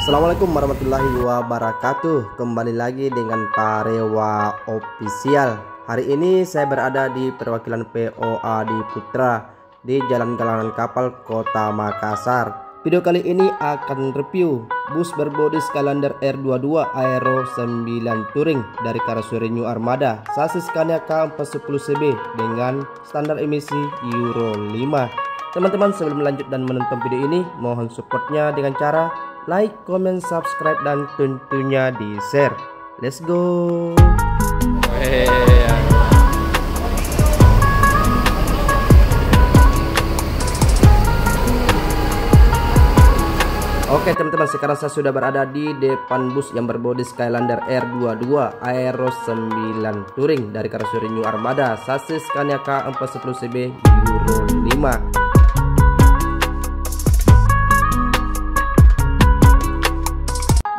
Assalamualaikum warahmatullahi wabarakatuh. Kembali lagi dengan Parewa Official. Hari ini saya berada di perwakilan PO Adi Putra di Jalan Galangan Kapal, Kota Makassar. Video kali ini akan review bus berbodi Skylander R22 Aero 9 Touring dari karoseri New Armada, sasis Scania K410CB dengan standar emisi Euro 5. Teman-teman, sebelum lanjut dan menonton video ini, mohon supportnya dengan cara like, comment, subscribe, dan tentunya di share. Let's go. Oke teman-teman, sekarang saya sudah berada di depan bus yang berbodi Skylander R22 Aero 9 Touring dari karoseri New Armada, sasis Scania K410CB Euro 5.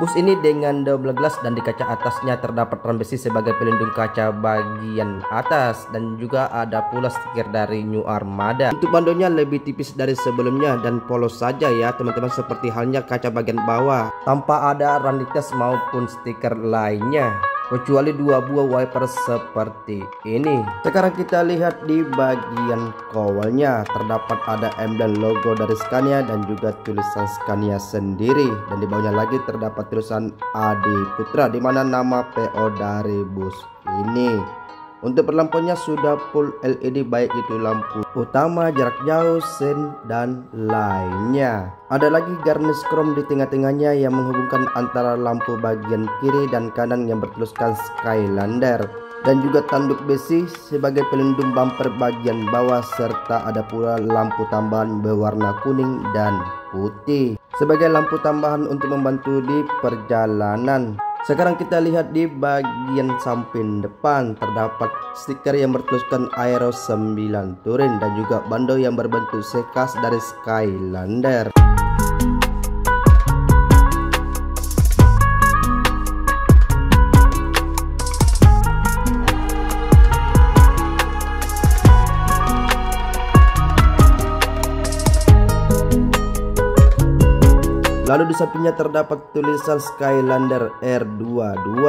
Bus ini dengan double glass dan di kaca atasnya terdapat rem besi sebagai pelindung kaca bagian atas, dan juga ada pula stiker dari New Armada. Untuk bandonya lebih tipis dari sebelumnya dan polos saja ya teman-teman, seperti halnya kaca bagian bawah, tanpa ada randitas maupun stiker lainnya, kecuali dua buah wiper seperti ini. Sekarang kita lihat di bagian kawalnya, terdapat ada emblem logo dari Scania dan juga tulisan Scania sendiri, dan di bawahnya lagi terdapat tulisan Adi Putra, di mana nama PO dari bus ini. Untuk lampunya sudah full LED, baik itu lampu utama, jarak jauh, sen, dan lainnya. Ada lagi garnish chrome di tengah-tengahnya yang menghubungkan antara lampu bagian kiri dan kanan yang bertuliskan Skylander, dan juga tanduk besi sebagai pelindung bumper bagian bawah, serta ada pula lampu tambahan berwarna kuning dan putih sebagai lampu tambahan untuk membantu di perjalanan. Sekarang kita lihat di bagian samping depan, terdapat stiker yang bertuliskan Aero 9 Touring dan juga bando yang berbentuk C khas dari Skylander. Lalu di sampingnya terdapat tulisan Skylander R22,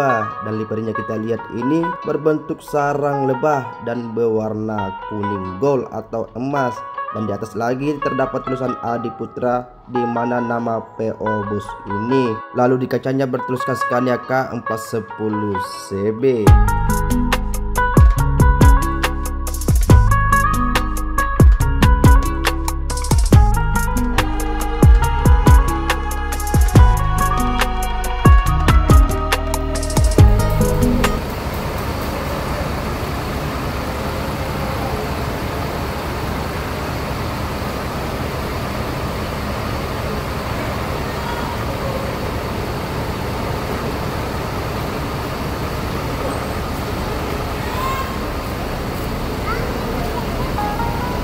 dan liverynya kita lihat ini berbentuk sarang lebah dan berwarna kuning gold atau emas, dan di atas lagi terdapat tulisan Adi Putra di mana nama PO bus ini. Lalu di kacanya bertuliskan Scania K410CB.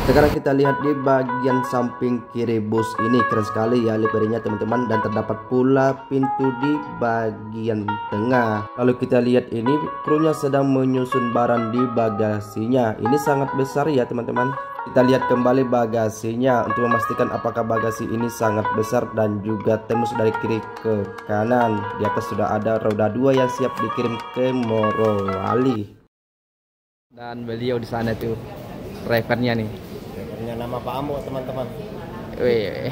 Sekarang kita lihat di bagian samping kiri bus ini, keren sekali ya liverynya teman-teman, dan terdapat pula pintu di bagian tengah. Lalu kita lihat ini krunya sedang menyusun barang di bagasinya. Ini sangat besar ya teman-teman. Kita lihat kembali bagasinya untuk memastikan apakah bagasi ini sangat besar dan juga tembus dari kiri ke kanan. Di atas sudah ada roda 2 yang siap dikirim ke Morowali. Dan beliau di sana tuh drivernya nih. Nama Pak Ambo teman-teman. Wih.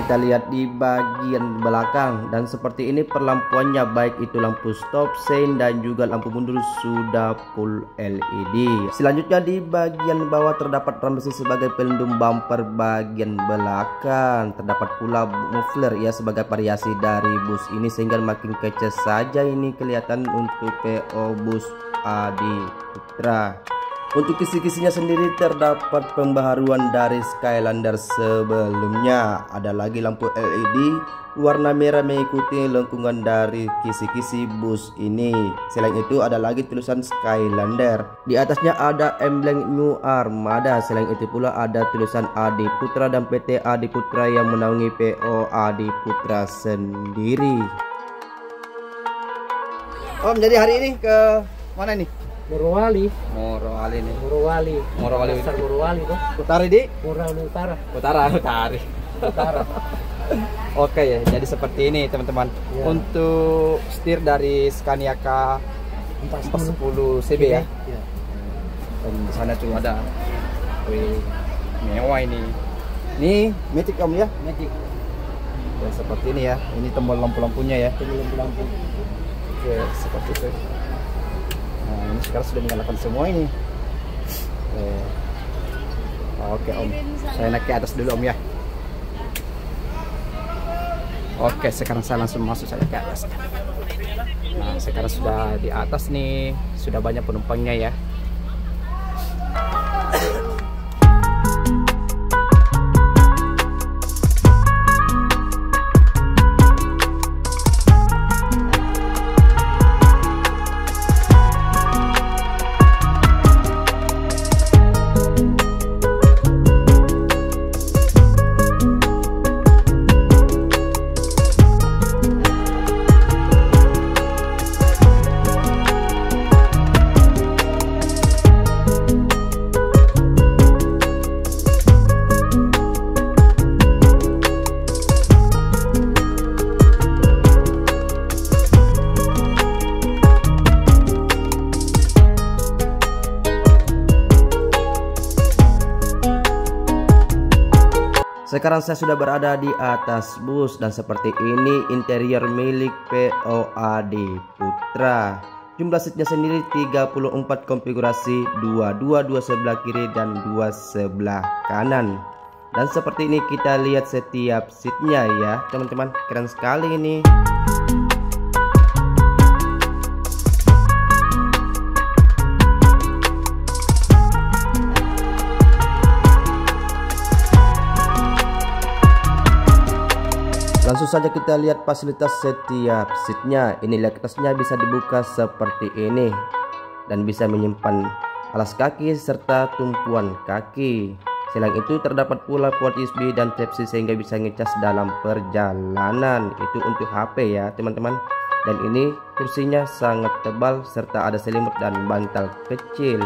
kita lihat di bagian belakang, dan seperti ini perlampuannya, baik itu lampu stop, sein dan juga lampu mundur sudah full LED. Selanjutnya di bagian bawah terdapat drum besi sebagai pelindung bumper bagian belakang. Terdapat pula muffler ya sebagai variasi dari bus ini sehingga makin kece saja ini kelihatan untuk PO bus Adi Putra. Untuk kisi-kisinya sendiri terdapat pembaharuan dari Skylander sebelumnya. Ada lagi lampu LED warna merah mengikuti lengkungan dari kisi-kisi bus ini. Selain itu ada lagi tulisan Skylander. Di atasnya ada emblem New Armada. Selain itu pula ada tulisan Adi Putra dan PT Adi Putra yang menaungi PO Adi Putra sendiri. Om, jadi hari ini ke mana nih? Morowali Morowali nih. Morowali tuh. Utara di? Utara. Utara. Oke ya, jadi seperti ini teman-teman. Ya. Untuk setir dari Scania K410 CB ya. Ya. Dan di sana tuh ada, mewah ini. Ini Matic Om ya. Matic. Ya, seperti ini ya. Ini tombol lampu-lampunya ya. Lampu. Oke, seperti itu. Nah, ini sekarang sudah menyalakan semua ini. Oke Om, saya naik ke atas dulu Om ya. Oke, sekarang saya langsung masuk saja ke atas. Nah, sekarang sudah di atas nih, sudah banyak penumpangnya ya. Sekarang saya sudah berada di atas bus dan seperti ini interior milik PO Adi Putra. Jumlah seatnya sendiri 34 konfigurasi, 22 sebelah kiri dan 2 sebelah kanan. Dan seperti ini kita lihat setiap seatnya ya teman-teman, keren sekali ini. Langsung saja kita lihat fasilitas setiap seatnya. Ini leg atasnya bisa dibuka seperti ini dan bisa menyimpan alas kaki serta tumpuan kaki. Selain itu terdapat pula port USB dan Type-C sehingga bisa ngecas dalam perjalanan. Itu untuk HP ya teman-teman. Dan ini kursinya sangat tebal serta ada selimut dan bantal kecil.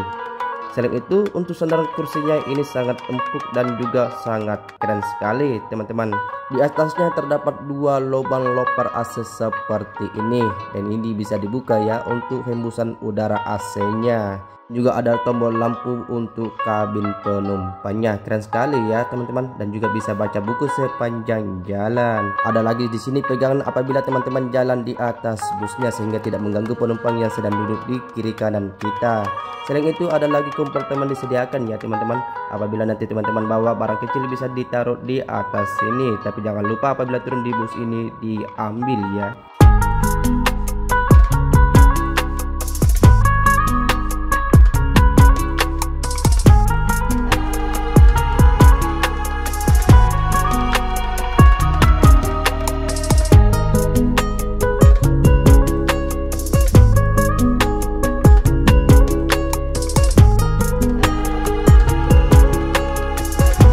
Selain itu untuk sandaran kursinya ini sangat empuk dan juga sangat keren sekali teman-teman. Di atasnya terdapat dua lubang loper AC seperti ini dan ini bisa dibuka ya untuk hembusan udara AC-nya. Juga ada tombol lampu untuk kabin penumpangnya, keren sekali ya teman-teman, dan juga bisa baca buku sepanjang jalan. Ada lagi di sini pegangan apabila teman-teman jalan di atas busnya sehingga tidak mengganggu penumpang yang sedang duduk di kiri kanan kita. Selain itu ada lagi kompartemen disediakan ya teman-teman. Apabila nanti teman-teman bawa barang kecil bisa ditaruh di atas sini, tapi jangan lupa apabila turun di bus ini diambil ya.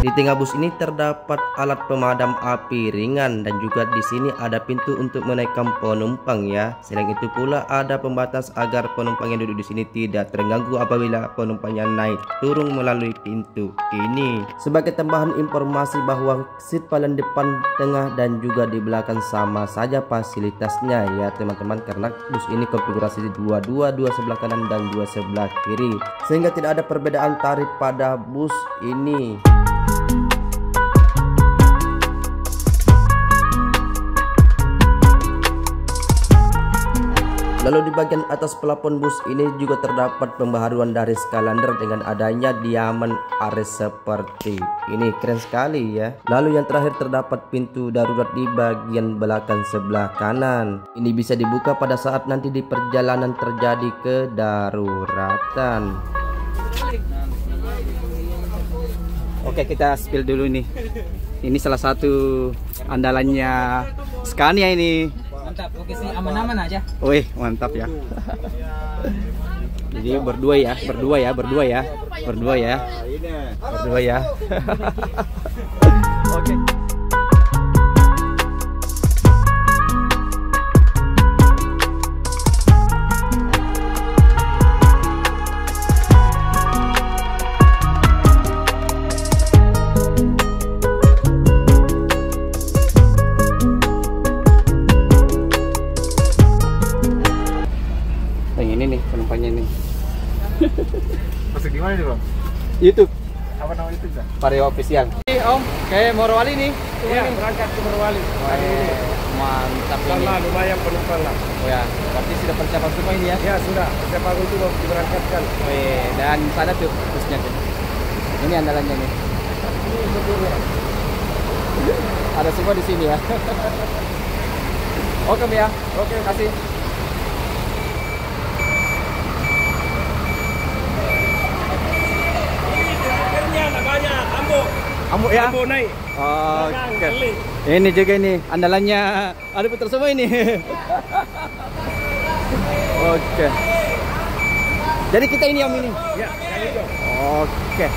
Di tengah bus ini terdapat alat pemadam api ringan dan juga di sini ada pintu untuk menaikkan penumpang ya. Selain itu pula ada pembatas agar penumpang yang duduk di sini tidak terganggu apabila penumpangnya naik turun melalui pintu ini. Sebagai tambahan informasi bahwa seat paling depan, tengah dan juga di belakang sama saja fasilitasnya ya teman-teman, karena bus ini konfigurasi dua sebelah kanan dan dua sebelah kiri sehingga tidak ada perbedaan tarif pada bus ini. Lalu di bagian atas pelafon bus ini juga terdapat pembaharuan dari Skylander dengan adanya diamond array seperti ini, keren sekali ya. Lalu yang terakhir terdapat pintu darurat di bagian belakang sebelah kanan. Ini bisa dibuka pada saat nanti di perjalanan terjadi kedaruratan. Oke, kita spill dulu nih. Ini salah satu andalannya Scania ini. Mantap, oke sih, aman-aman aja. Wih, mantap ya. Jadi berdua ya. Oke. Ini nih penumpangnya nih. Masuk di mana nih bang? YouTube. Apa nama YouTube bang? Vario Official. Om, kayak Morowali nih. Iya, berangkat ke Morowali. Mantap ini. Sama lumayan penumpang lah. Oh ya, berarti sudah persiapan semua ini ya? Ya sudah, siapa itu diberangkatkan. Wih, dan sana tuh busnya tuh. Ini andalannya nih. Ada semua di sini ya. Oke ya. Oke, kasih. Ambo ya? Ambo naik. Oke. Ini juga ini andalannya ada putar semua ini. Oke. Jadi kita ini om ini. Ya, yang itu. Oke.